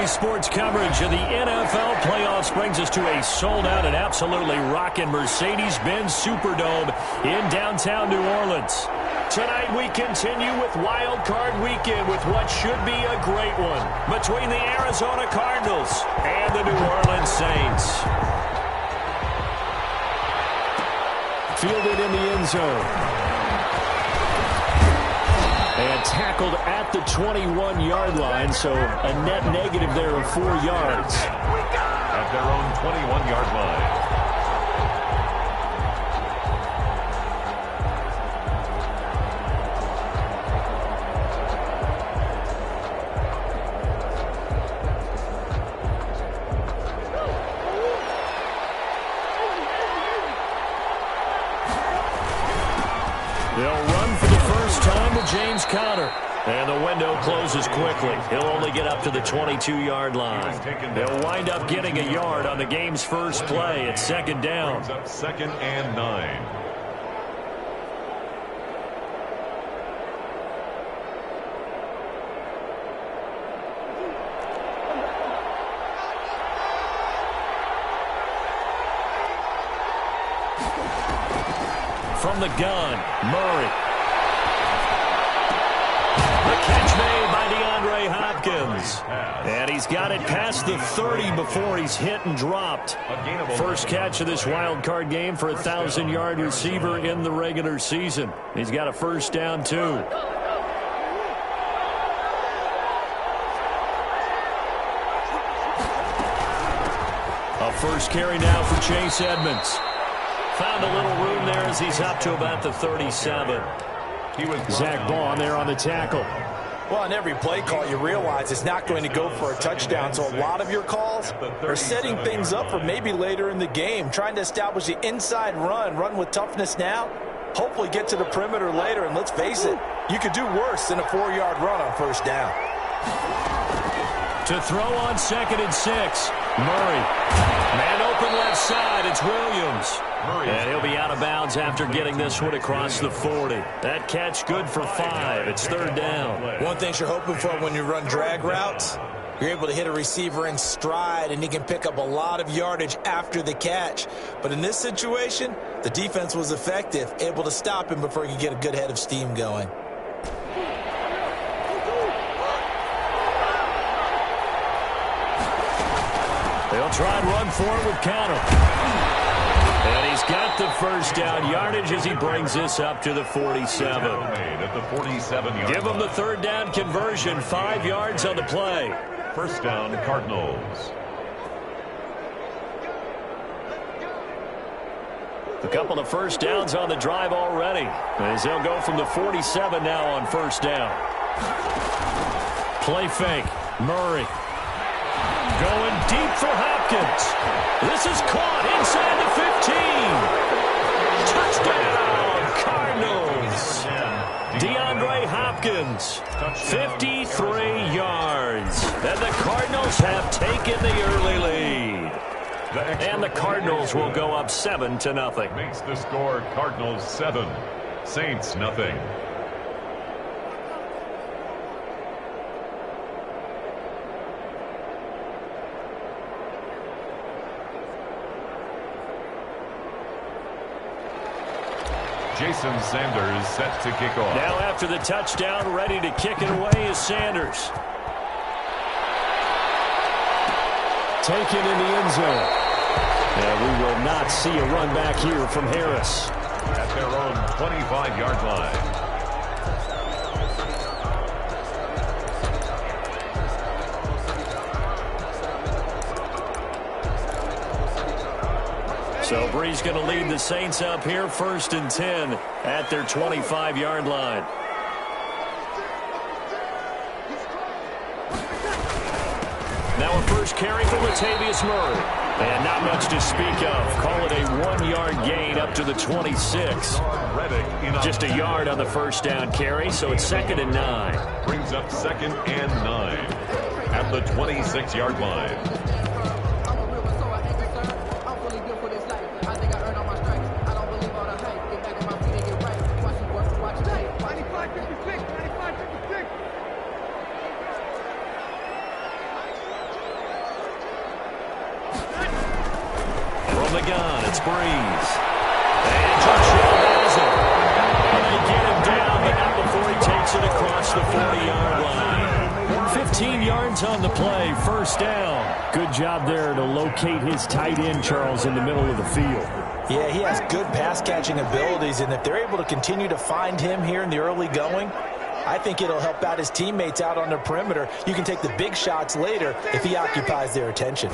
Sports coverage of the NFL playoffs brings us to a sold-out and absolutely rocking Mercedes-Benz Superdome in downtown New Orleans. Tonight we continue with Wild Card Weekend with what should be a great one between the Arizona Cardinals and the New Orleans Saints. Fielded in the end zone. And tackled at the 21-yard line, so a net negative there of 4 yards. At their own 21-yard line. They'll run for the first time with James Conner. And the window closes quickly. He'll only get up to the 22-yard line. They'll wind up getting a yard on the game's first play. It's second down. Brings up 2nd and 9. From the gun, Murray. The catch made by DeAndre Hopkins. And he's got it past the 30 before he's hit and dropped. First catch of this wild card game for a 1,000-yard receiver in the regular season. He's got a first down, too. A first carry now for Chase Edmonds. Found a little room there as he's up to about the 37. Zach Baun there on the tackle. Well, on every play call, you realize it's not going to go for a touchdown. So a lot of your calls are setting things up for maybe later in the game, trying to establish the inside run with toughness now, hopefully get to the perimeter later. And let's face it, you could do worse than a 4-yard run on first down. To throw on 2nd and 6, Murray. Man open left side, it's Williams. And he'll be out of bounds after getting this one across the 40. That catch good for 5. It's third down. One thing you're hoping for when you run drag routes, you're able to hit a receiver in stride, and he can pick up a lot of yardage after the catch. But in this situation, the defense was effective, able to stop him before he could get a good head of steam going. They'll try and run for it with Conner. And he's got the first down yardage as he brings this up to the 47. Give him the third down conversion, 5 yards on the play. First down, Cardinals. A couple of first downs on the drive already, as they'll go from the 47 now on first down. Play fake, Murray. Going deep for Hopkins. This is caught inside the 15. Touchdown, Cardinals. DeAndre Hopkins, 53 yards. And the Cardinals have taken the early lead. And the Cardinals will go up 7-0. Makes the score Cardinals 7, Saints nothing. Jason Sanders set to kick off. Now after the touchdown, ready to kick it away is Sanders. Taken in the end zone. And we will not see a run back here from Harris. At their own 25-yard line. So Bree's going to lead the Saints up here 1st and 10 at their 25-yard line. Now a first carry for Latavius Murray. And not much to speak of. Call it a 1-yard gain up to the 26. Just a yard on the first down carry, so it's 2nd and 9. Brings up 2nd and 9 at the 26-yard line. It's Breeze. And Joshua has it. They get him down, but not before he takes it across the 40-yard line. 15 yards on the play, first down. Good job there to locate his tight end, Charles, in the middle of the field. Yeah, he has good pass-catching abilities, and if they're able to continue to find him here in the early going, I think it'll help out his teammates out on the perimeter. You can take the big shots later if he occupies their attention.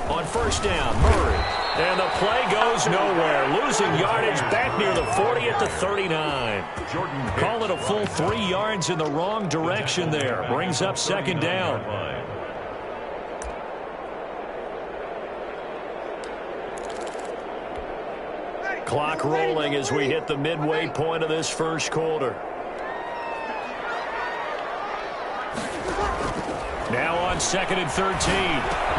On first down, Murray. And the play goes nowhere. Losing yardage back near the 40 at the 39. Call it a full 3 yards in the wrong direction there. Brings up second down. Clock rolling as we hit the midway point of this first quarter. Now on 2nd and 13.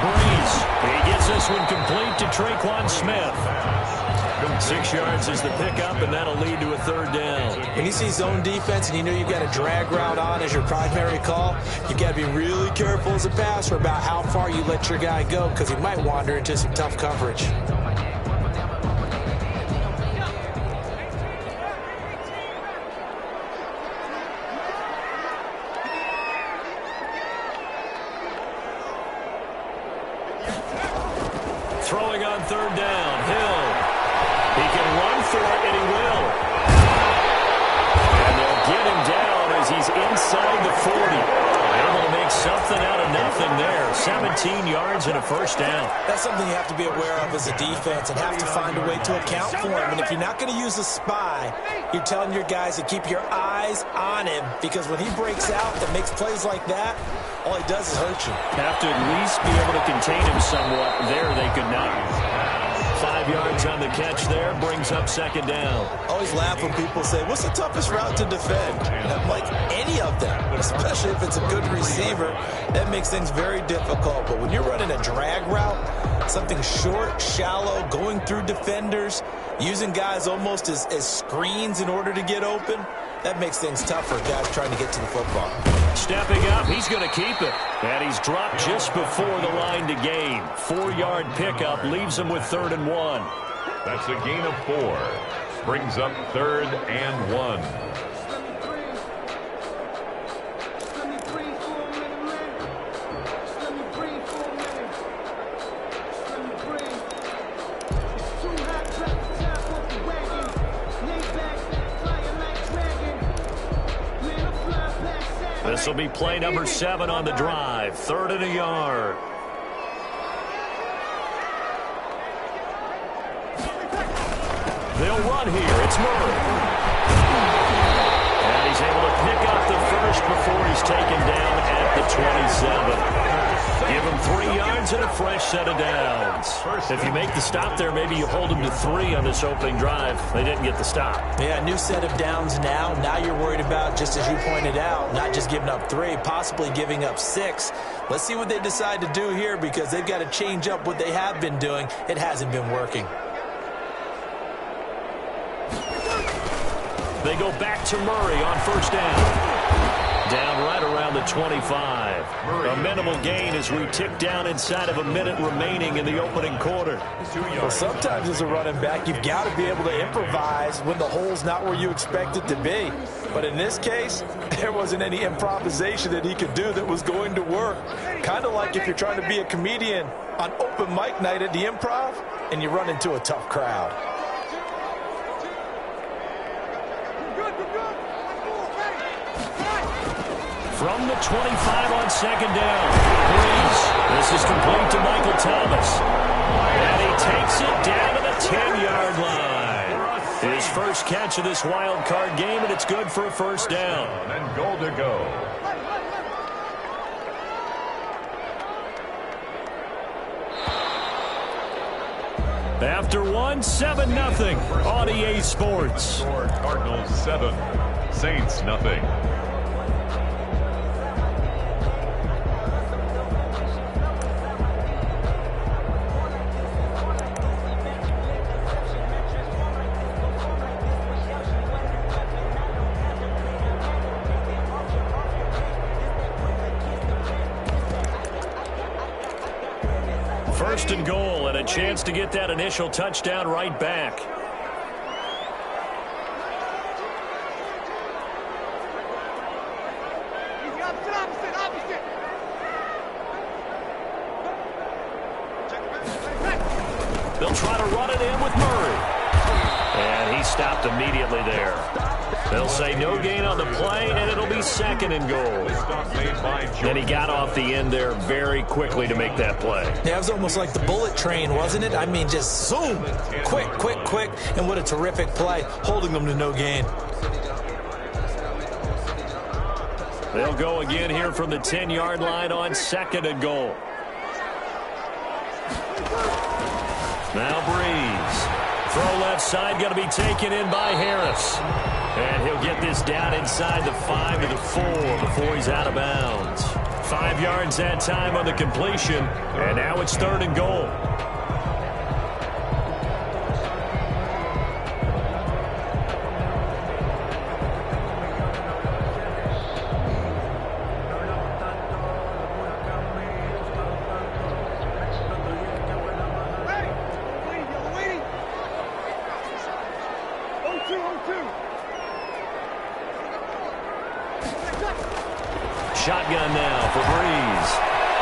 Breeze. He gets this one complete to Traquan Smith. 6 yards is the pickup, and that'll lead to a third down. When you see zone defense and you know you've got a drag route on as your primary call, you've got to be really careful as a passer about how far you let your guy go because he might wander into some tough coverage. Throwing on third down, Hill. He can run for it, and he will. And they'll get him down as he's inside the 40. Able to make something out of nothing there. 17 yards and a first down. That's something you have to be aware of as a defense and have to find a way to account for him. And if you're not going to use a spy, you're telling your guys to keep your eyes on him because when he breaks out and makes plays like that, all he does is hurt you. Have to at least be able to contain him somewhat. There they could not. 5 yards on the catch there. Brings up second down. Always laugh when people say, what's the toughest route to defend? And I'm like, any of them, especially if it's a good receiver. That makes things very difficult. But when you're running a drag route, something short, shallow, going through defenders, using guys almost as screens in order to get open, that makes things tough for guys trying to get to the football. Stepping up, he's going to keep it. And he's dropped just before the line to gain. 4-yard pickup leaves him with 3rd and 1. That's a gain of 4. Brings up 3rd and 1. This will be play number 7 on the drive. 3rd and a yard. They'll run here. It's Murray. And he's able to pick up the first before he's taken down at the 27. Give him 3 yards and a fresh set of downs. If you make the stop there, maybe you hold him to 3 on this opening drive. They didn't get the stop. Yeah, new set of downs now. Now you're worried about, just as you pointed out, not just giving up 3, possibly giving up 6. Let's see what they decide to do here because they've got to change up what they have been doing. It hasn't been working. They go back to Murray on first down. Down right around the 25. A minimal gain as we tick down inside of a minute remaining in the opening quarter. Well, sometimes as a running back, you've got to be able to improvise when the hole's not where you expect it to be. But in this case, there wasn't any improvisation that he could do that was going to work. Kind of like if you're trying to be a comedian on open mic night at the Improv and you run into a tough crowd. From the 25 on second down. Breeze. This is complete to Michael Thomas. And he takes it down to the 10-yard line. His first catch of this wild card game, and it's good for a first down. And goal to go. After 7-0 on EA Sports. Cardinals 7, Saints nothing. First and goal at a a chance to get that initial touchdown right back. They'll try to run it in with Murray. And he stopped immediately there. They'll say no gain on the play, and it'll be 2nd and goal. And he got off the end there very quickly to make that play. Yeah, it was almost like the bullet train, wasn't it? I mean, just zoom. Quick, quick, quick. And what a terrific play, holding them to no gain. They'll go again here from the 10-yard line on 2nd and goal. Now Breeze. Throw left side, going to be taken in by Harris. And he'll get this down inside the 5 to the 4 before he's out of bounds. 5 yards that time on the completion, and now it's 3rd and goal. Shotgun now for Breeze.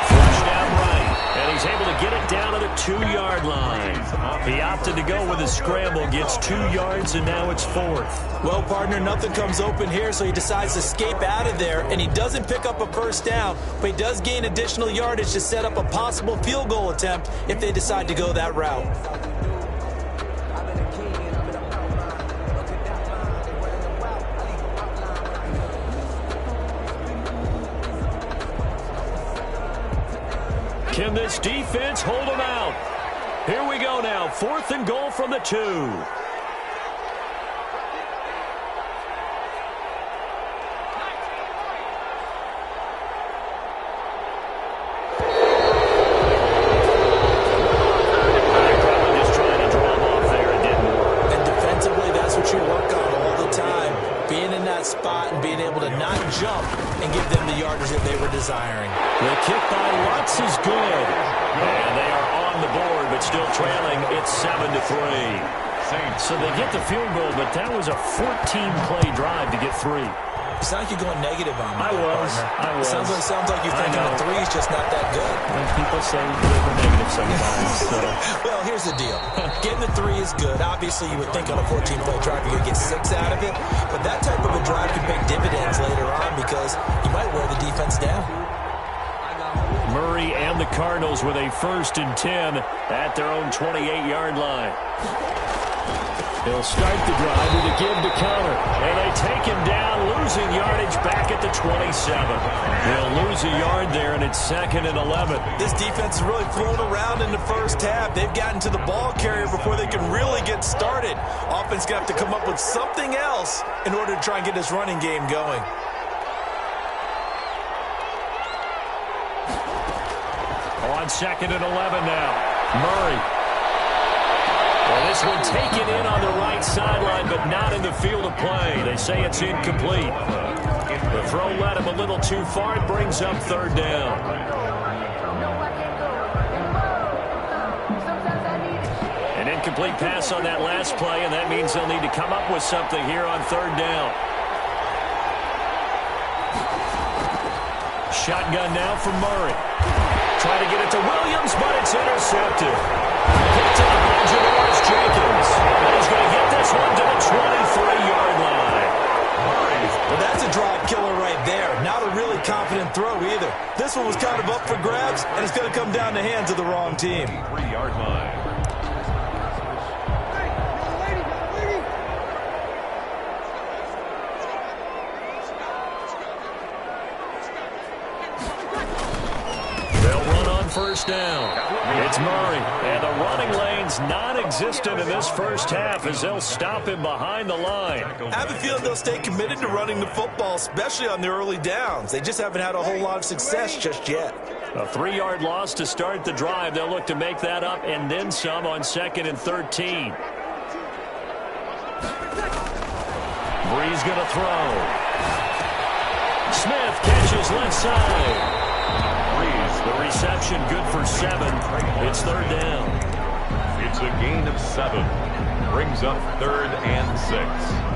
Flushed out right, and he's able to get it down to the 2-yard line. He opted to go with a scramble, gets 2 yards, and now it's 4th. Well, partner, nothing comes open here, so he decides to escape out of there, and he doesn't pick up a 1st down, but he does gain additional yardage to set up a possible field goal attempt if they decide to go that route. Can this defense hold them out? Here we go now. 4th and goal from the 2. Just trying to draw him off there. It didn't work. And defensively, that's what you work on all the time. Being in that spot and being able to not jump and give them the yardage that they were desiring. The kick by Lutz is good. And they are on the board, but still trailing. It's 7 to 3. So they get the field goal, but that was a 14-play drive to get 3. It sounds like you're going negative on me. I was. Sounds like you're thinking the 3 is just not that good. And people say we're negative sometimes. So. Well, here's the deal. Getting the 3 is good. Obviously, you would think on a 14-play drive you're going to get 6 out of it. But that type of a drive can pay dividends later on because you might wear the defense down. Murray and the Cardinals with a 1st and 10 at their own 28-yard line. He'll start the drive with a give to Connor. And they take him down, losing yardage back at the 27. They'll lose a yard there, and it's 2nd and 11. This defense is really flown around in the 1st half. They've gotten to the ball carrier before they can really get started. Offense going to have to come up with something else in order to try and get this running game going. On 2nd and 11 now. Murray. Well, this one taken in on the right sideline, but not in the field of play. They say it's incomplete. The throw led him a little too far. It brings up 3rd down. An incomplete pass on that last play, and that means they'll need to come up with something here on 3rd down. Shotgun now for Murray. Try to get it to Williams, but it's intercepted. Picked up by Janoris Jenkins. And he's going to get this one to the 23-yard line. Well, that's a drive killer right there. Not a really confident throw either. This one was kind of up for grabs, and it's going to come down the hands of the wrong team. 3-yard line. First down. It's Murray, and the running lane's non-existent in this 1st half as they'll stop him behind the line. I have a feeling they'll stay committed to running the football, especially on the early downs. They just haven't had a whole lot of success just yet. A 3-yard loss to start the drive. They'll look to make that up and then some on 2nd and 13. Breeze going to throw. Smith catches left side. The reception good for 7. It's 3rd down. It's a gain of 7. Brings up 3rd and 6.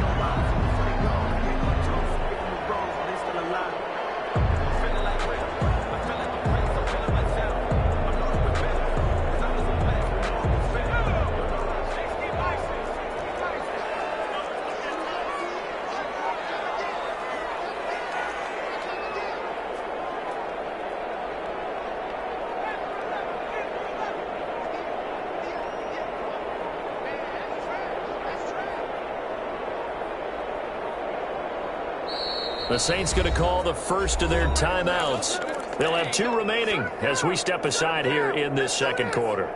The Saints going to call the first of their timeouts. They'll have 2 remaining as we step aside here in this second quarter.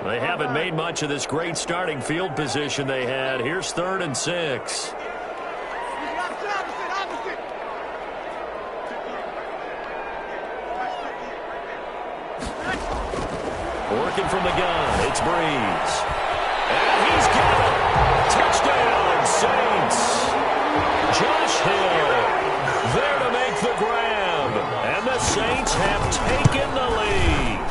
They haven't made much of this great starting field position they had. Here's 3rd and 6. Working from the gun, it's Breeze. And he's got it. Touchdown, Saints. Josh Hill there to make the grab. And the Saints have taken the lead.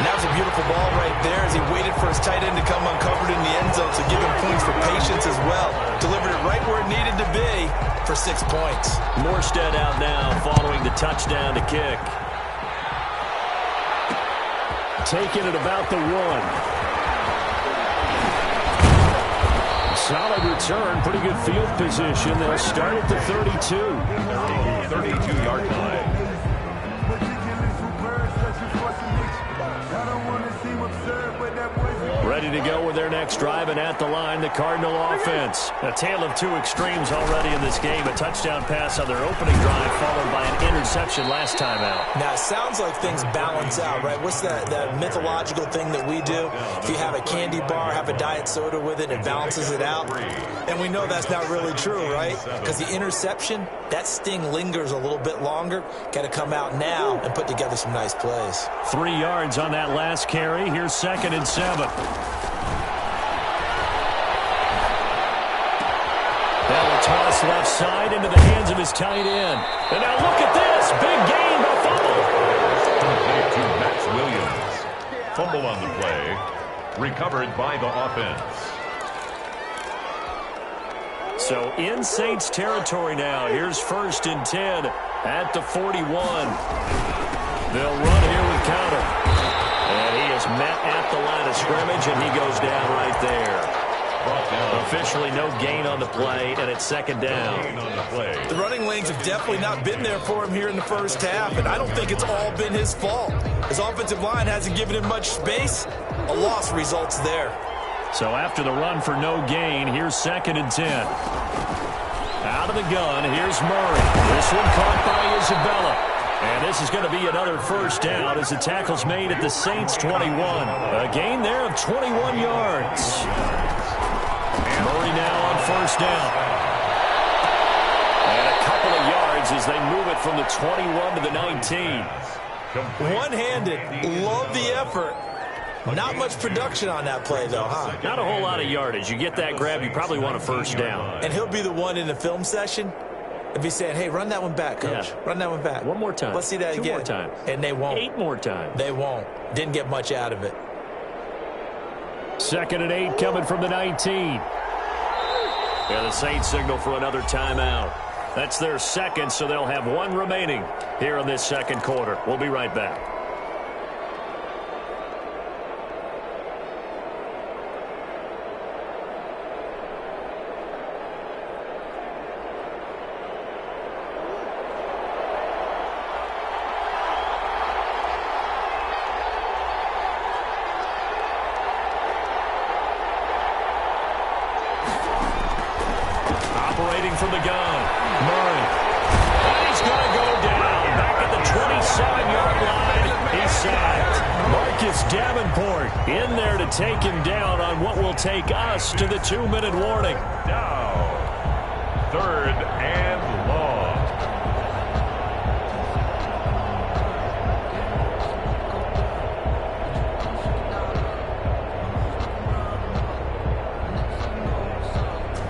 That was a beautiful ball right there as he waited for his tight end to come uncovered in the end zone, so give him points for patience as well. Delivered it right where it needed to be for 6 points. Morstead out now following the touchdown to kick. Taking it about the 1. Solid return, pretty good field position. They'll start at the 32. 32-yard line. Ready to go with their next drive, and at the line, the Cardinal offense. A tale of 2 extremes already in this game. A touchdown pass on their opening drive, followed by an interception last time out. Now, it sounds like things balance out, right? What's that mythological thing that we do? If you have a candy bar, have a diet soda with it, it balances it out. And we know that's not really true, right? Because the interception, that sting lingers a little bit longer. Got to come out now and put together some nice plays. 3 yards on that last carry. Here's 2nd and 7. That'll toss left side into the hands of his tight end. And now look at this. Big gain, a fumble. To Max Williams. Fumble on the play. Recovered by the offense. So in Saints territory now. Here's 1st and 10 at the 41. They'll run here with counter. And he is met at the line of scrimmage, and he goes down right there. Officially no gain on the play, and it's 2nd down. The running lanes have definitely not been there for him here in the first half, and I don't think it's all been his fault. His offensive line hasn't given him much space. A loss results there. So after the run for no gain, here's 2nd and 10. Out of the gun, here's Murray. This one caught by Isabella. And this is going to be another 1st down as the tackle's made at the Saints' 21. A gain there of 21 yards. Murray now on 1st down. And a couple of yards as they move it from the 21 to the 19. One-handed. Love the effort. Not much production on that play, though, huh? Not a whole lot of yardage. You get that grab, you probably want a 1st down. And he'll be the one in the film session and be saying, hey, run that one back, coach. Yeah. Run that one back. One more time. Let's see that 2 again. more times. And they won't. 8 more times. They won't. Didn't get much out of it. 2nd and 8 coming from the 19. And the Saints signal for another timeout. That's their 2nd, so they'll have 1 remaining here in this 2nd quarter. We'll be right back. Operating from the gun, Murray. And he's going to go down. Back at the 27-yard line. He's sacked. Marcus Davenport in there to take him down on what will take us to the 2-minute warning. Down. 3rd and long.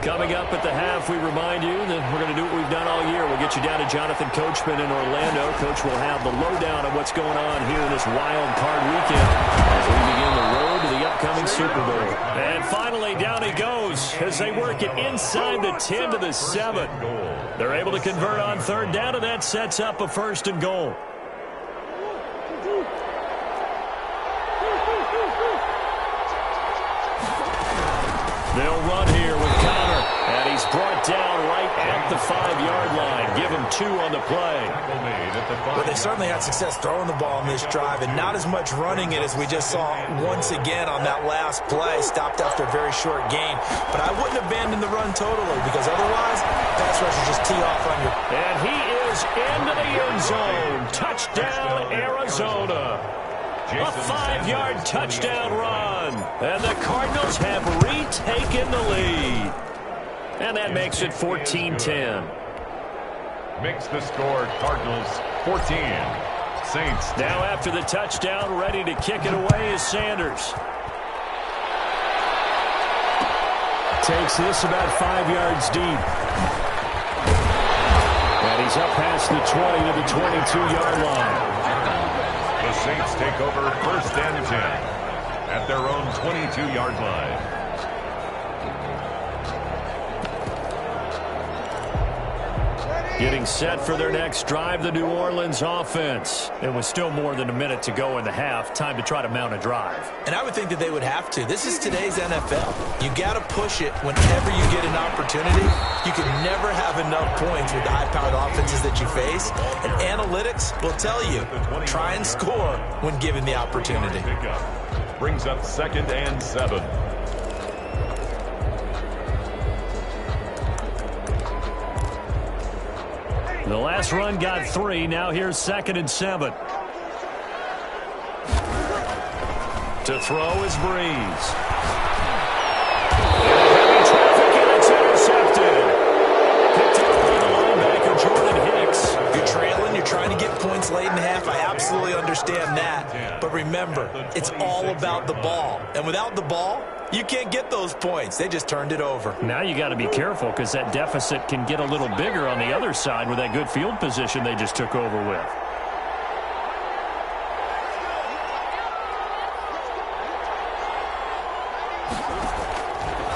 Coming up at the half, we remind you that we're going to do what we've done all year. We'll get you down to Jonathan Coachman in Orlando. Coach will have the lowdown of what's going on here in this wild card weekend as we begin the road to the upcoming Super Bowl. And finally, down he goes as they work it inside the 10 to the 7. They're able to convert on third down, and that sets up a 1st and goal. They'll run here with Connor, and he's brought down right at the 5-yard line. Give him 2 on the play. Well, they certainly had success throwing the ball in this drive, and not as much running it as we just saw once again on that last play. Stopped after a very short gain. But I wouldn't abandon the run totally, because otherwise, pass rushers just tee off on you. And he is into the end zone. Touchdown, Arizona. A 5-yard touchdown run. And the Cardinals have retaken the lead. And that makes it 14-10. Makes the score Cardinals 14. Saints. Now after the touchdown, ready to kick it away is Sanders. Takes this about 5 yards deep. And he's up past the 20 to the 22-yard line. The Saints take over 1st and 10 at their own 22-yard line. Getting set for their next drive, the New Orleans offense. It was still more than a minute to go in the half. Time to try to mount a drive. And I would think that they would have to. This is today's NFL. You got to push it whenever you get an opportunity. You can never have enough points with the high-powered offenses that you face. And analytics will tell you, try and score when given the opportunity. Brings up 2nd and 7. The last run got 3. Now here's 2nd and 7. To throw is Breeze. Heavy traffic, and it's intercepted. Picked up by the linebacker, Jordan Hicks. You're trailing. You're trying to get points late in the half. I absolutely understand that. But remember, it's all about the ball. And without the ball, you can't get those points. They just turned it over. Now you got to be careful because that deficit can get a little bigger on the other side with that good field position they just took over with.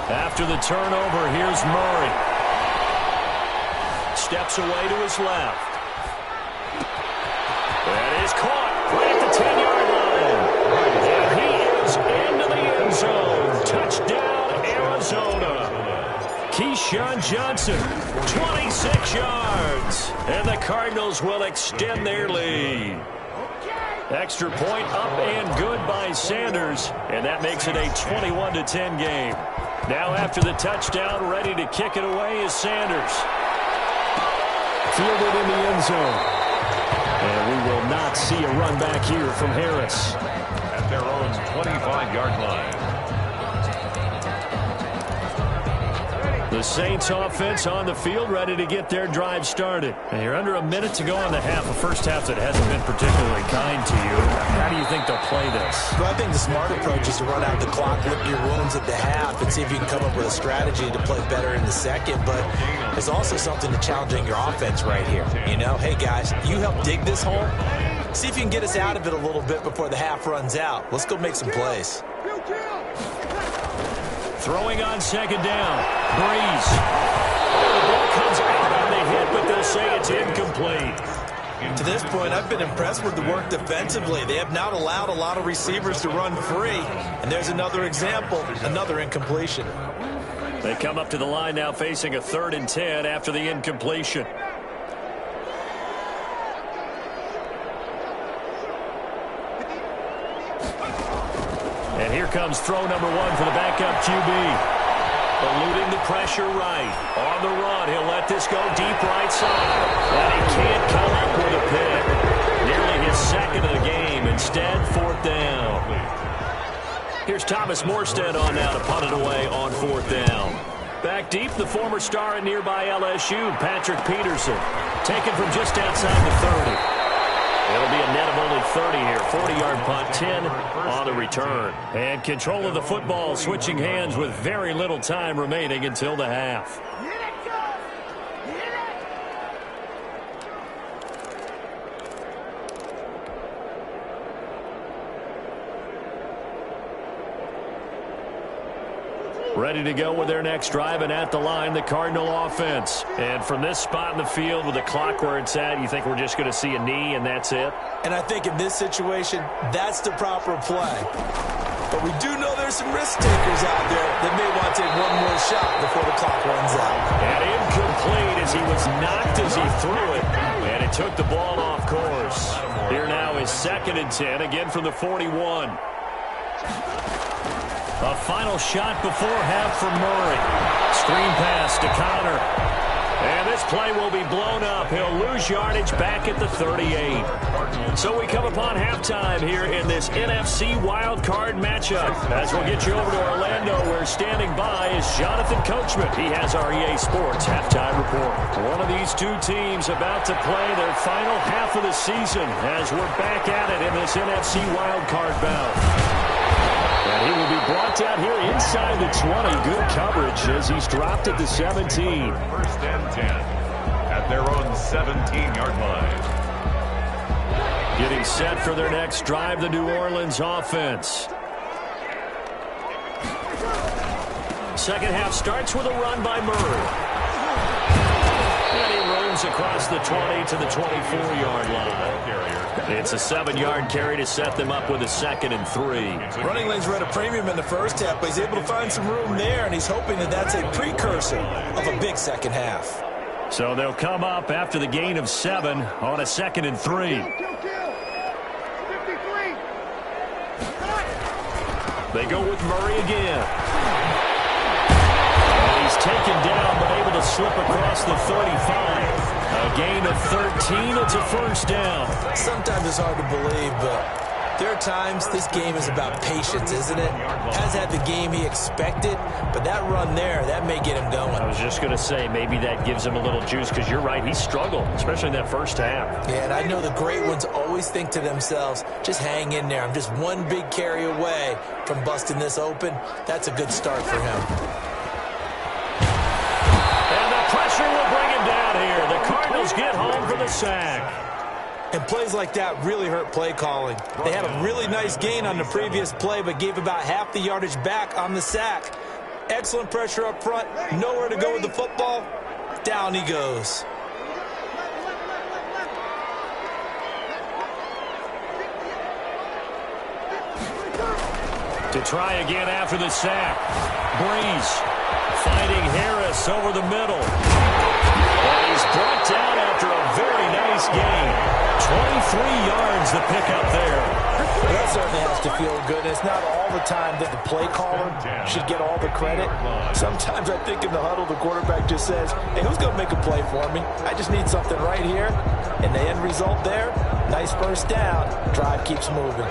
After the turnover, here's Murray. Steps away to his left. That is caught right at the 10-yard line. And he is into the end zone. Touchdown, Arizona. Keyshawn Johnson, 26 yards. And the Cardinals will extend their lead. Extra point up and good by Sanders. And that makes it a 21-10 game. Now after the touchdown, ready to kick it away is Sanders. Fielded in the end zone. And we will not see a run back here from Harris. At their own 25-yard line. The Saints offense on the field, ready to get their drive started. And you're under a minute to go in the half, a first half that hasn't been particularly kind to you. How do you think they'll play this? Well, I think the smart approach is to run out the clock, lick your wounds at the half, and see if you can come up with a strategy to play better in the second. But there's also something to challenging your offense right here. You know, hey, guys, you help dig this hole. See if you can get us out of it a little bit before the half runs out. Let's go make some plays. Throwing on 2nd down. Breeze. The ball comes out on the hit, but they'll say it's incomplete. To this point, I've been impressed with the work defensively. They have not allowed a lot of receivers to run free. And there's another example, another incompletion. They come up to the line now facing a 3rd and 10 after the incompletion. And here comes throw number 1 for the backup QB. Eluding the pressure right. On the run, he'll let this go deep right side. And he can't come up with a pick. Nearly his 2nd of the game. Instead, 4th down. Here's Thomas Morstead on now to punt it away on 4th down. Back deep, the former star at nearby LSU, Patrick Peterson. Taken from just outside the 30. It'll be a net of only 30 here. 40-yard punt, 10 on the return. And control of the football switching hands with very little time remaining until the half. Ready to go with their next drive, and at the line, the Cardinal offense. And from this spot in the field with the clock where it's at, you think we're just going to see a knee and that's it? And I think in this situation, that's the proper play. But we do know there's some risk takers out there that may want to take one more shot before the clock runs out. And incomplete as he was knocked as he threw it. And it took the ball off course. Here now is 2nd and 10, again from the 41. A final shot before half from Murray. Screen pass to Connor. And this play will be blown up. He'll lose yardage back at the 38. So we come upon halftime here in this NFC wildcard matchup. As we'll get you over to Orlando, where standing by is Jonathan Coachman. He has our EA Sports halftime report. One of these two teams about to play their final half of the season as we're back at it in this NFC wildcard bout. And he will be brought down here inside the 20. Good coverage as he's dropped at the 17. 1st and 10 at their own 17-yard line. Getting set for their next drive, the New Orleans offense. Second half starts with a run by Murray. And he roams across the 20 to the 24-yard line. It's a 7-yard carry to set them up with a 2nd and 3. Running lanes were at a premium in the first half, but he's able to find some room there, and he's hoping that that's a precursor of a big second half. So they'll come up after the gain of 7 on a 2nd and 3. They go with Murray again. And he's taken down, but able to slip across the 35. A gain of 13. It's a 1st down. Sometimes it's hard to believe, but there are times this game is about patience, isn't it? Has had the game he expected, but that run there, that may get him going. I was just going to say, maybe that gives him a little juice, because you're right, he struggled, especially in that first half. Yeah, and I know the great ones always think to themselves, just hang in there. I'm just one big carry away from busting this open. That's a good start for him. And the pressure will bring him down here. The Cardinals get home for the sack. And plays like that really hurt play calling. They had a really nice gain on the previous play, but gave about half the yardage back on the sack. Excellent pressure up front. Nowhere to go with the football. Down he goes. To try again after the sack. Breeze finding Harris over the middle. And he's brought down after a very nice gain. 23 yards the pickup there. Well, that certainly has to feel good. It's not all the time that the play caller should get all the credit. Sometimes I think in the huddle, the quarterback just says, hey, who's going to make a play for me? I just need something right here. And the end result there, nice first down. Drive keeps moving.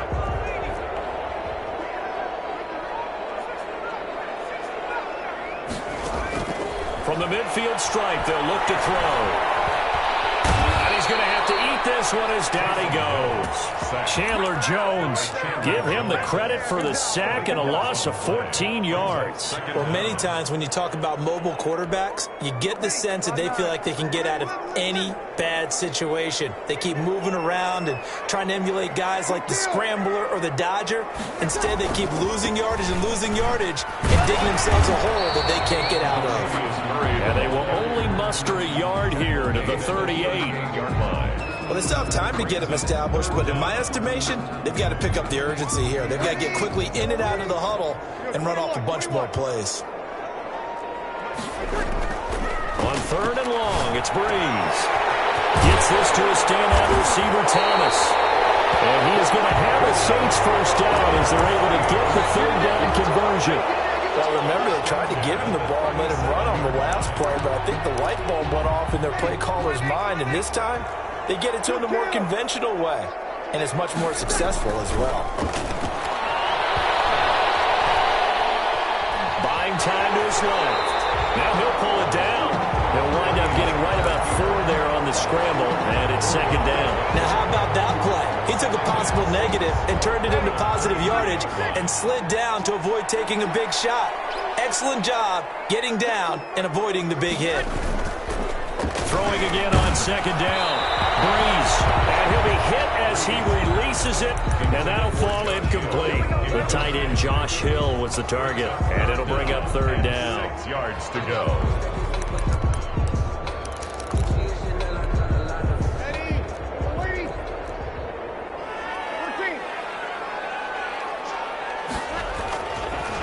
From the midfield stripe, they'll look to throw. He's going to have to eat this one as down he goes. Chandler Jones, give him the credit for the sack and a loss of 14 yards. Well, many times when you talk about mobile quarterbacks, you get the sense that they feel like they can get out of any bad situation. They keep moving around and trying to emulate guys like the Scrambler or the Dodger. Instead, they keep losing yardage and digging themselves a hole that they can't get out of. And they will only muster a yard here to the 38. Well, they still have time to get him established, but in my estimation, they've got to pick up the urgency here. They've got to get quickly in and out of the huddle and run off a bunch more plays. On 3rd and long, it's Breeze. Gets this to a standout receiver, Thomas. And he is going to have a Saints first down as they're able to get the 3rd down conversion. Well, remember, they tried to give him the ball and let him run on the last play, but I think the light bulb went off in their play caller's mind, and this time, they get it to him the more conventional way, and it's much more successful as well. Buying time to his left. Now he'll pull it down. He'll wind up getting right about 4 there on the scramble, and it's second down. Now, how about that play? He took a possible negative and turned it into positive yardage and slid down to avoid taking a big shot. Excellent job getting down and avoiding the big hit. Throwing again on second down. Breeze. And he'll be hit as he releases it, and that'll fall incomplete. The tight end Josh Hill was the target, and it'll bring up third down. 6 yards to go.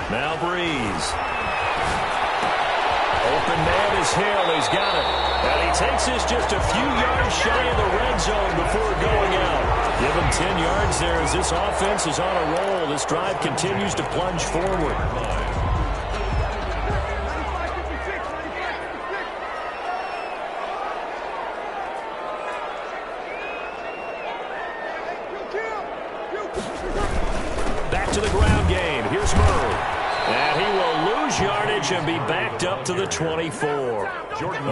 Now Breeze. Open man is Hill. He's got it. And he takes this just a few yards shy of the red zone before going out. Give him 10 yards there as this offense is on a roll. This drive continues to plunge forward. Back to the ground game. Here's Murray. And he will lose yardage and be backed up to the 24.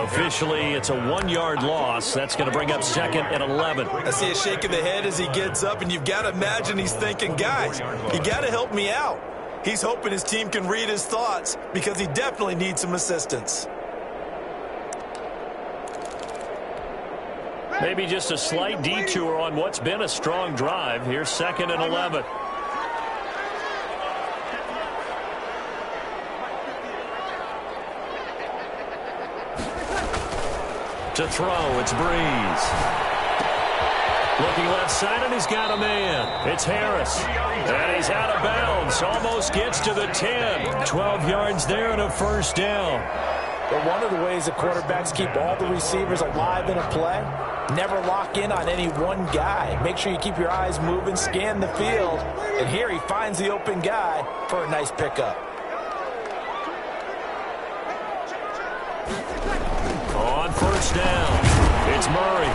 Officially, it's a 1-yard loss. That's going to bring up second and 11. I see a shake of the head as he gets up, and you've got to imagine he's thinking, guys, you got to help me out. He's hoping his team can read his thoughts because he definitely needs some assistance. Maybe just a slight detour on what's been a strong drive. Here's second and 11. To throw, it's Breeze. Looking left side, and he's got a man. It's Harris. And he's out of bounds. Almost gets to the 10. 12 yards there and a first down. But one of the ways the quarterbacks keep all the receivers alive in a play, never lock in on any one guy. Make sure you keep your eyes moving, scan the field. And here he finds the open guy for a nice pickup. On first down, it's Murray.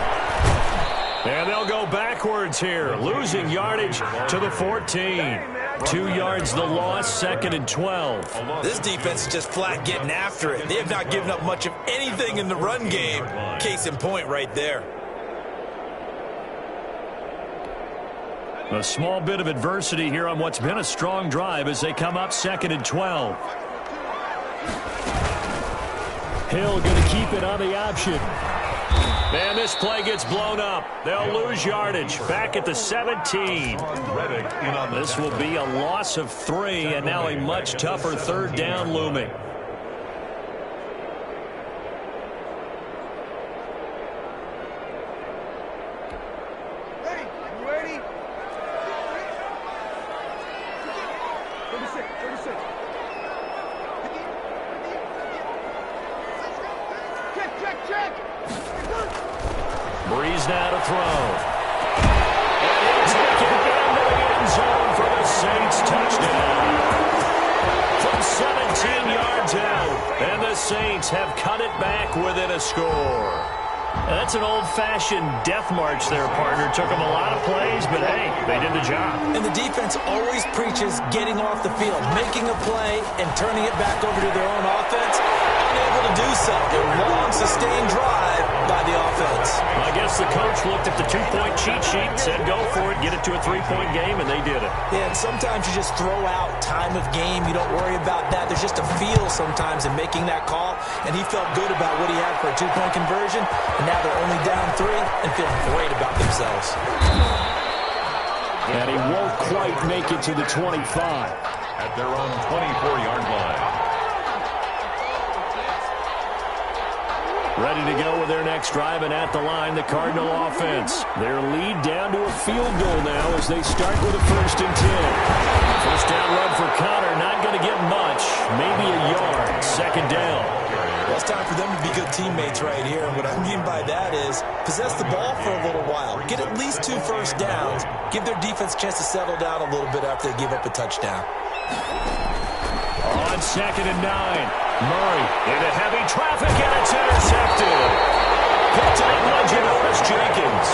And they'll go backwards here, losing yardage to the 14. 2 yards the loss, second and 12. This defense is just flat getting after it. They have not given up much of anything in the run game. Case in point right there. A small bit of adversity here on what's been a strong drive as they come up second and 12. Hill going to keep it on the option. And this play gets blown up. They'll lose yardage. Back at the 17. This will be a loss of 3, and now a much tougher third down looming. Ready? 36. Check. Breeze now to throw. And he'll take it into the end zone for the Saints touchdown. From 17 yards out, and the Saints have cut it back within a score. That's an old-fashioned death march there, partner. Took them a lot of plays, but hey, they did the job. And the defense always preaches getting off the field, making a play, and turning it back over to their own offense. Unable to do so. A long, sustained drive by the offense. I guess the coach looked at the 2-point cheat sheet, said go for it, get it to a 3-point game, and they did it. Yeah, and sometimes you just throw out time of game. You don't worry about that. There's just a feel sometimes in making that call, and he felt good about what he had for a 2-point conversion, and now they're only down 3 and feeling great about themselves. And he won't quite make it to the 25. At their own 24-yard line. Ready to go with their next drive, and at the line, the Cardinal offense. Their lead down to a field goal now as they start with a 1st and 10. First down run for Connor, not going to get much, maybe a yard, second down. Well, it's time for them to be good teammates right here. And what I mean by that is possess the ball for a little while. Get at least 2 first downs. Give their defense a chance to settle down a little bit after they give up a touchdown. On second and 9, Murray into heavy traffic, and it's intercepted. Picked up by Janoris Jenkins.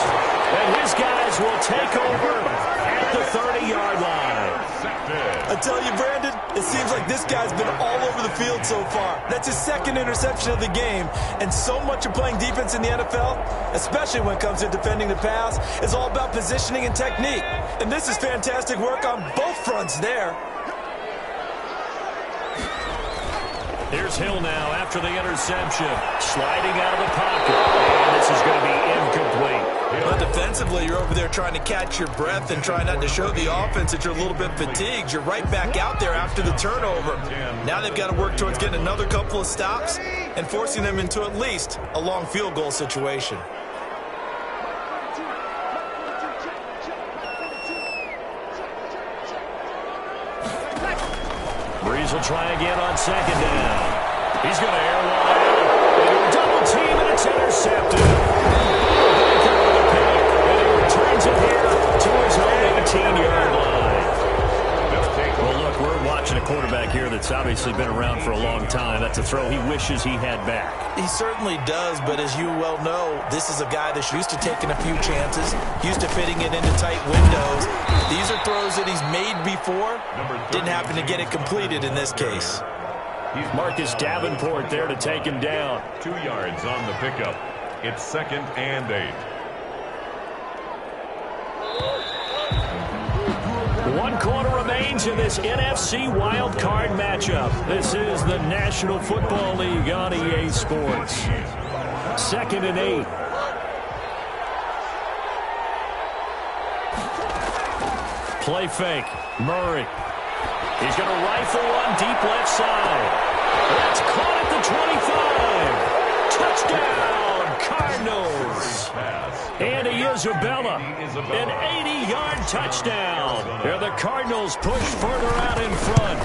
And his guys will take over at the 30-yard line. intercepted. I tell you, Brandon, it seems like this guy's been all over the field so far. That's his second interception of the game. And so much of playing defense in the NFL, especially when it comes to defending the pass, is all about positioning and technique. And this is fantastic work on both fronts there. Here's Hill now after the interception. Sliding out of the pocket. And this is going to be incomplete. But defensively, you're over there trying to catch your breath and try not to show the offense that you're a little bit fatigued. You're right back out there after the turnover. Now they've got to work towards getting another couple of stops and forcing them into at least a long field goal situation. Breeze will try again on second down. He's going to air one out. Double team, and it's intercepted. Baker with a pick. And he returns it here to his own 18-yard line. Well, look, we're watching a quarterback here that's obviously been around for a long time. That's a throw he wishes he had back. He certainly does, but as you well know, this is a guy that's used to taking a few chances, used to fitting it into tight windows. These are throws that he's made before. Didn't happen to get it completed in this case. Marcus Davenport there to take him down. 2 yards on the pickup. It's 2nd and 8. 1 quarter remains in this NFC Wild Card matchup. This is the National Football League on EA Sports. 2nd and 8. Play fake. Murray. He's going to rifle one deep left side. That's caught at the 25. Touchdown, Cardinals. Andy Isabella, an 80-yard touchdown. And the Cardinals push further out in front.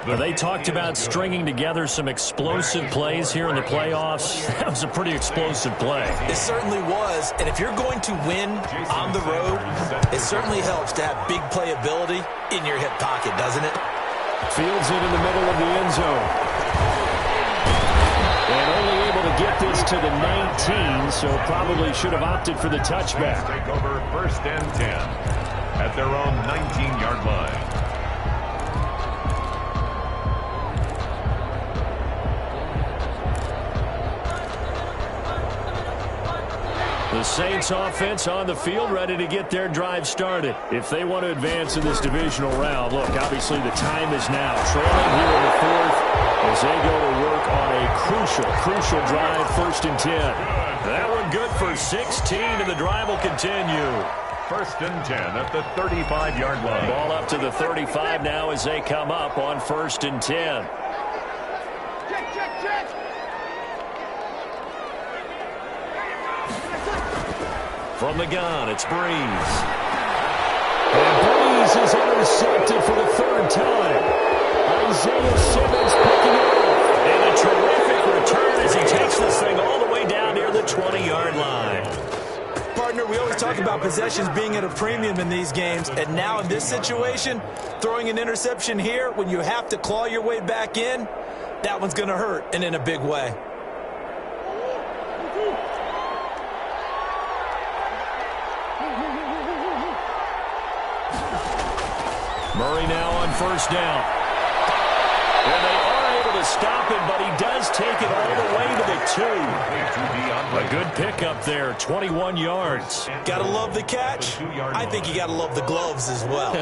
They talked about stringing together some explosive plays here in the playoffs. That was a pretty explosive play. It certainly was, and if you're going to win on the road, it certainly helps to have big playability in your hip pocket, doesn't it? Fields it in the middle of the end zone. And only able to get this to the 19, so probably should have opted for the touchback. Take over 1st and 10 at their own 19-yard line. The Saints offense on the field, ready to get their drive started. If they want to advance in this divisional round, look, obviously the time is now. Trailing here in the 4th as they go to work on a crucial drive, 1st and 10. That one good for 16, and the drive will continue. 1st and 10 at the 35-yard line. Ball up to the 35 now as they come up on 1st and 10. From the gun, it's Breeze. And Breeze is intercepted for the 3rd time. Isaiah Simmons picking it up. And a terrific return as he takes this thing all the way down near the 20-yard line. Partner, we always talk about possessions being at a premium in these games, and now in this situation, throwing an interception here when you have to claw your way back in, that one's going to hurt, and in a big way. Murray now on 1st down. And they are able to stop him, but he does take it all the way to the 2. A good pickup there, 21 yards. Gotta love the catch. I think you gotta love the gloves as well.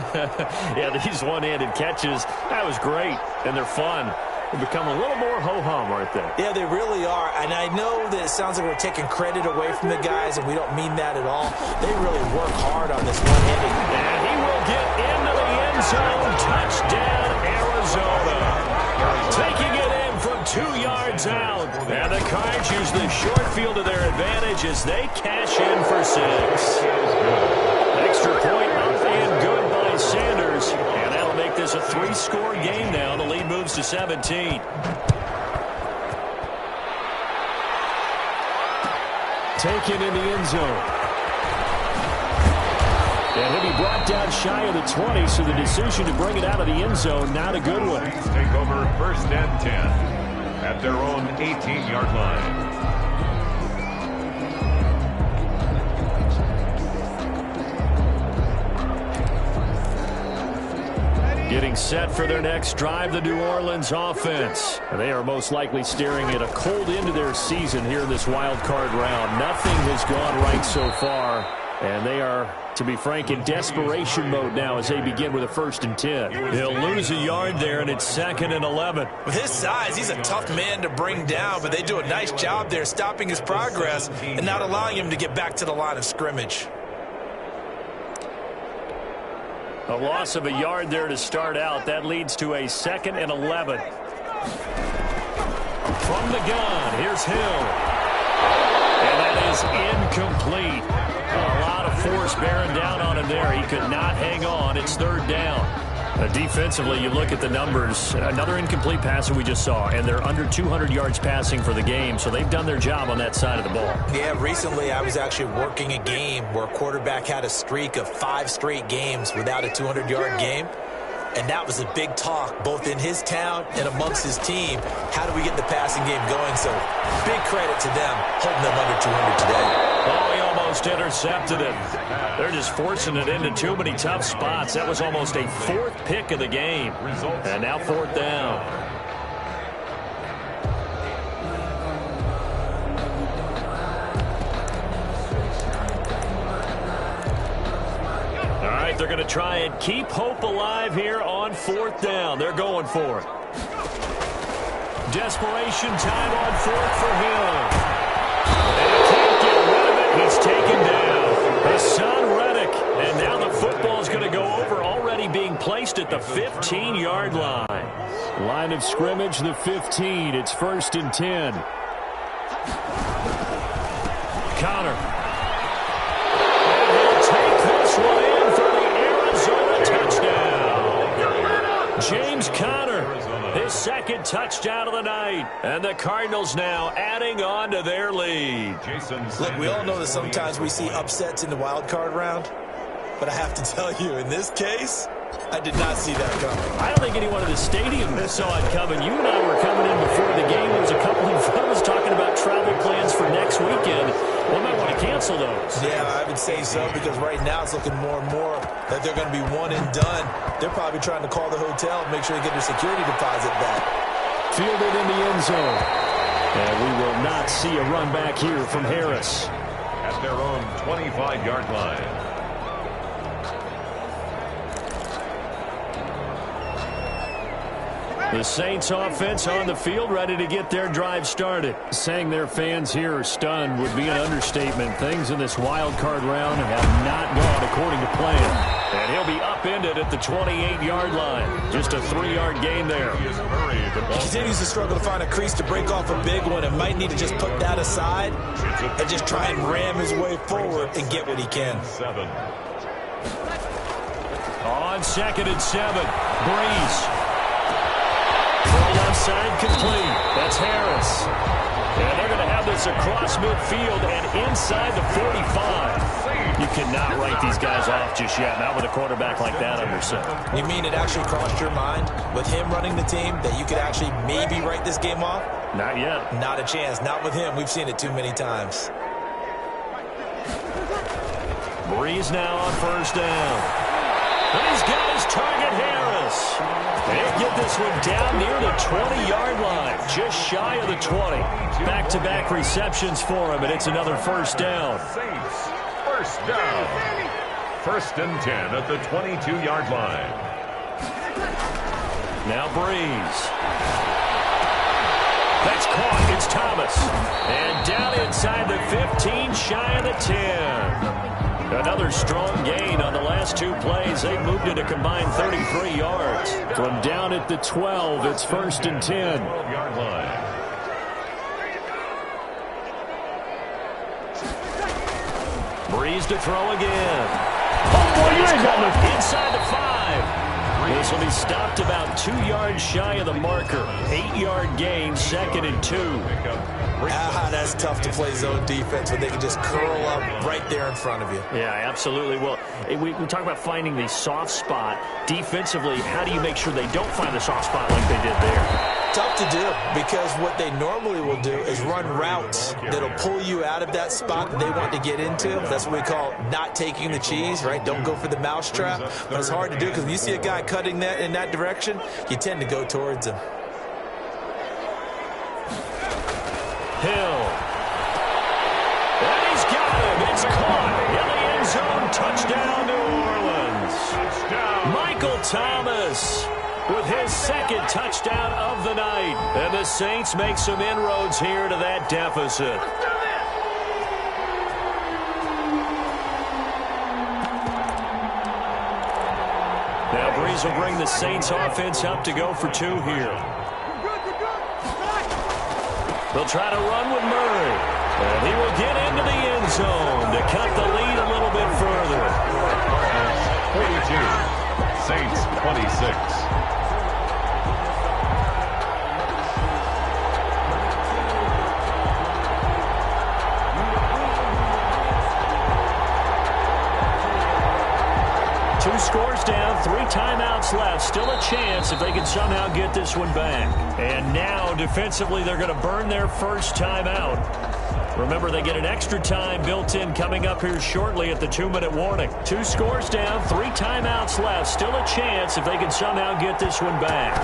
Yeah, these one-handed catches, that was great, and they're fun. They become a little more ho-hum, aren't they? Yeah, they really are. And I know that it sounds like we're taking credit away from the guys, and we don't mean that at all. They really work hard on this one-handed. And he will get into the end zone. Touchdown, Arizona. Taking it in from 2 yards out. And the Cards use the short field to their advantage as they cash in for 6. Extra point up and good by Sanders. And that'll make this a 3-score game now. The lead moves to 17. Taken in the end zone. And he'll be brought down shy of the 20, so the decision to bring it out of the end zone, not a good one. Take over 1st and 10 at their own 18-yard line. Getting set for their next drive, the New Orleans offense. They are most likely staring at a cold end to their season here in this wild card round. Nothing has gone right so far, and they are, to be frank, in desperation mode now as they begin with a 1st and 10. He'll lose a yard there, and it's 2nd and 11. With his size, he's a tough man to bring down, but they do a nice job there stopping his progress and not allowing him to get back to the line of scrimmage. A loss of a yard there to start out. That leads to a 2nd and 11. From the gun, here's Hill. And that is incomplete. A lot of force bearing down on him there. He could not hang on. It's 3rd down. Defensively, you look at the numbers. Another incomplete pass that we just saw, and they're under 200 yards passing for the game, so they've done their job on that side of the ball. Yeah, recently I was actually working a game where a quarterback had a streak of 5 straight games without a 200-yard game, and that was a big talk both in his town and amongst his team. How do we get the passing game going? So big credit to them holding them under 200 today. Oh, he almost intercepted it. They're just forcing it into too many tough spots. That was almost a 4th pick of the game. And now 4th down. All right, they're going to try and keep hope alive here on 4th down. They're going for it. Desperation time on 4th for Hill. He's taken down. Hassan Reddick. And now the football's going to go over, already being placed at the 15-yard line. Line of scrimmage, the 15. It's 1st and 10. Connor. And he'll take this one in for the Arizona touchdown. James Conner. His 2nd touchdown of the night. And the Cardinals now adding on to their lead. Look, we all know that sometimes we see upsets in the wild card round. But I have to tell you, in this case, I did not see that coming. I don't think anyone in the stadium saw it coming. You and I were coming in before the game. There was a couple in front of us talking about travel plans for next weekend. We might want to cancel those. Yeah, I would say so, because right now it's looking more and more that they're going to be one and done. They're probably trying to call the hotel and make sure they get their security deposit back. Fielded in the end zone. And we will not see a run back here from Harris. At their own 25-yard line. The Saints offense on the field, ready to get their drive started. Saying their fans here are stunned would be an understatement. Things in this wild card round have not gone according to plan. And he'll be upended at the 28-yard line. Just a 3-yard gain there. He continues to struggle to find a crease to break off a big one and might need to just put that aside and just try and ram his way forward and get what he can. On 2nd and 7, Breeze. Left side complete. That's Harris. And they're going to have this across midfield and inside the 45. You cannot write these guys off just yet, not with a quarterback like that under center. You mean it actually crossed your mind with him running the team that you could actually maybe write this game off? Not yet. Not a chance. Not with him. We've seen it too many times. Breeze now on 1st down. These guys target Harris. They get this one down near the 20-yard line, just shy of the 20. Back-to-back receptions for him, and it's another 1st down. Saints, 1st down. 1st and 10 at the 22-yard line. Now Breeze. That's caught. It's Thomas. And down inside the 15, shy of the 10. Another strong gain on the last 2 plays. They moved it a combined 33 yards. From down at the 12, it's 1st and 10. 12-yard line. Breeze to throw again. Oh, inside the 5. This will be stopped about 2 yards shy of the marker. 8-yard gain, 2nd and 2. That's tough to play zone defense when they can just curl up right there in front of you. Yeah, absolutely. Well, we talk about finding the soft spot. Defensively, how do you make sure they don't find the soft spot like they did there? Tough to do, because what they normally will do is run routes that'll pull you out of that spot that they want to get into. That's what we call not taking the cheese, right? Don't go for the mousetrap. But it's hard to do because when you see a guy cutting that in that direction, you tend to go towards him. Hill. And he's got him. It's caught in the end zone. Touchdown, New Orleans. Michael Thomas with his second touchdown of the night. And the Saints make some inroads here to that deficit. Now Breeze will bring the Saints offense up to go for two here. They'll try to run with Murray. And he will get into the end zone to cut the lead a little bit further. 42, Saints 26. Two scores down, 3 timeouts left. Still a chance if they can somehow get this one back. And now, defensively, they're going to burn their first timeout. Remember, they get an extra time built in coming up here shortly at the 2-minute warning. 2 scores down, 3 timeouts left. Still a chance if they can somehow get this one back.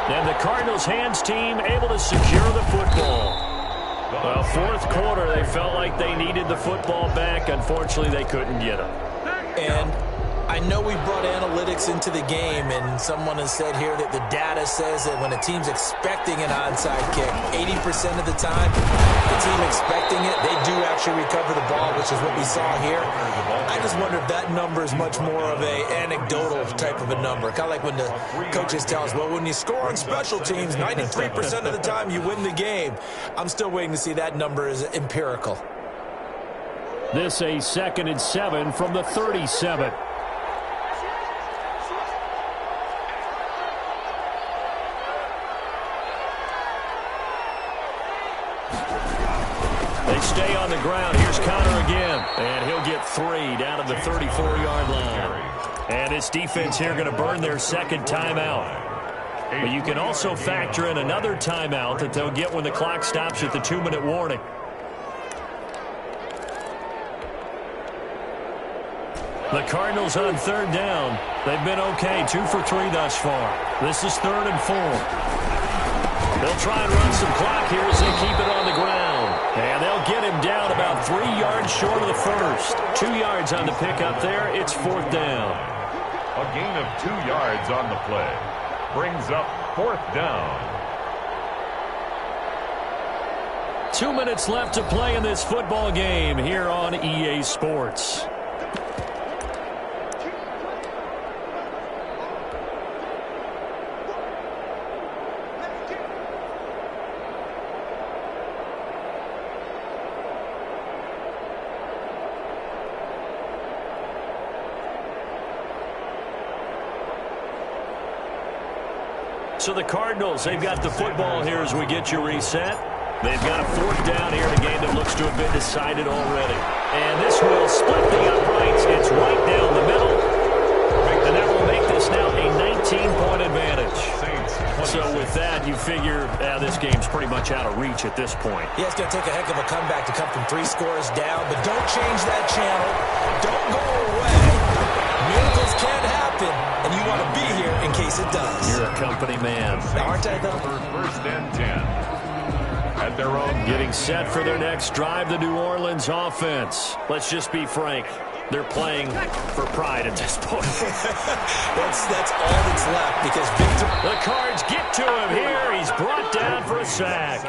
And the Cardinals' hands team able to secure the football. Well, fourth quarter, they felt like they needed the football back. Unfortunately, they couldn't get it. And I know we brought analytics into the game, and someone has said here that the data says that when a team's expecting an onside kick, 80% of the time, the team expecting it, they do actually recover the ball, which is what we saw here. I just wonder if that number is much more of a anecdotal type of a number. Kind of like when the coaches tell us, well, when you score on special teams, 93% of the time you win the game. I'm still waiting to see that number is empirical. This a 2nd and 7 from the 37. They stay on the ground. Here's Connor again. And he'll get 3 down to the 34-yard line. And this defense here going to burn their second timeout. But you can also factor in another timeout that they'll get when the clock stops at the 2-minute warning. The Cardinals on 3rd down. They've been okay, 2 for 3 thus far. This is 3rd and 4. They'll try and run some clock here as they keep it on the ground. And they'll get him down about 3 yards short of the first. 2 yards on the pickup there. It's 4th down. A gain of 2 yards on the play. Brings up 4th down. 2 minutes left to play in this football game here on EA Sports. So the Cardinals, they've got the football here as we get you reset. They've got a 4th down here in a game that looks to have been decided already. And this will split the uprights. It's right down the middle. And that will make this now a 19-point advantage. So with that, you figure this game's pretty much out of reach at this point. Yeah, it's going to take a heck of a comeback to come from 3 scores down. But don't change that channel. Don't go away. Miracles can happen, and you want to be here in case it does. You're a company man. Aren't I, though? 1st and 10. At their own. Getting set for their next drive, the New Orleans offense. Let's just be frank. They're playing for pride at this point. that's all that's left because Victor. The Cards get to him here. He's brought down for a sack.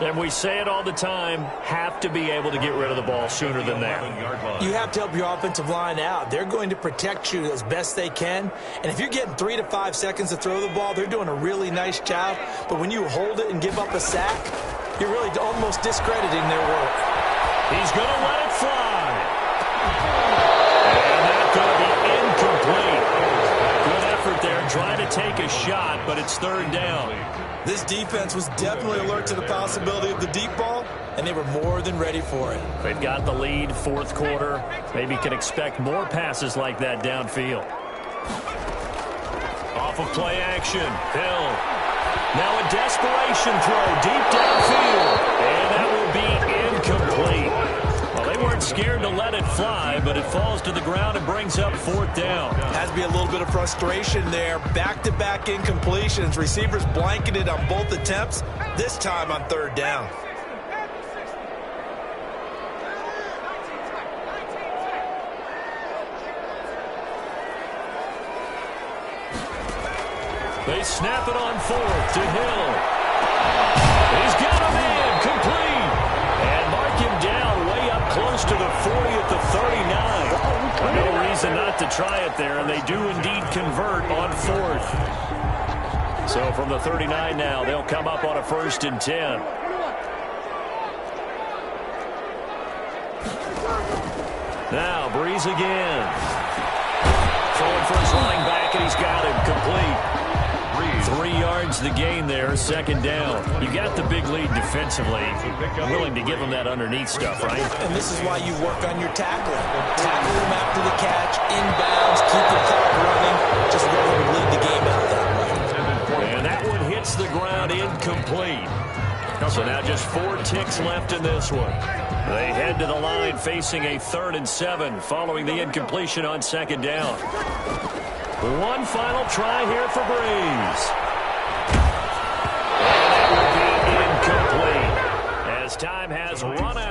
And we say it all the time, have to be able to get rid of the ball sooner than that. You have to help your offensive line out. They're going to protect you as best they can. And if you're getting 3 to 5 seconds to throw the ball, they're doing a really nice job. But when you hold it and give up a sack, you're really almost discrediting their work. He's going to let it fly. And that's going to be incomplete. Good effort there, trying to take a shot, but it's 3rd down. This defense was definitely alert to the possibility of the deep ball, and they were more than ready for it. They've got the lead, 4th quarter. Maybe can expect more passes like that downfield. Off of play action, Hill. Now a desperation throw deep downfield. And that will be incomplete. Well, they weren't scared to let it fly, but it falls to the ground and brings up 4th down. Has to be a little bit of frustration there. Back-to-back incompletions. Receivers blanketed on both attempts, this time on 3rd down. They snap it on 4th to Hill. He's got a man complete. And mark him down way up close to the 40 at the 39. No reason not to try it there, and they do indeed convert on 4th. So from the 39 now, they'll come up on a 1st and 10. Now Breeze again. Throwing for his running back, and he's got him complete. 3 yards the gain there, 2nd down. You got the big lead defensively. Willing to give him that underneath stuff, right? And this is why you work on your tackling. Tackle him after the catch, inbounds, keep the clock running. Just let him lead the game out that way. And that one hits the ground incomplete. So now just 4 ticks left in this one. They head to the line facing a 3rd and 7 following the incompletion on 2nd down. One final try here for Breeze. And that will be incomplete as time has run out.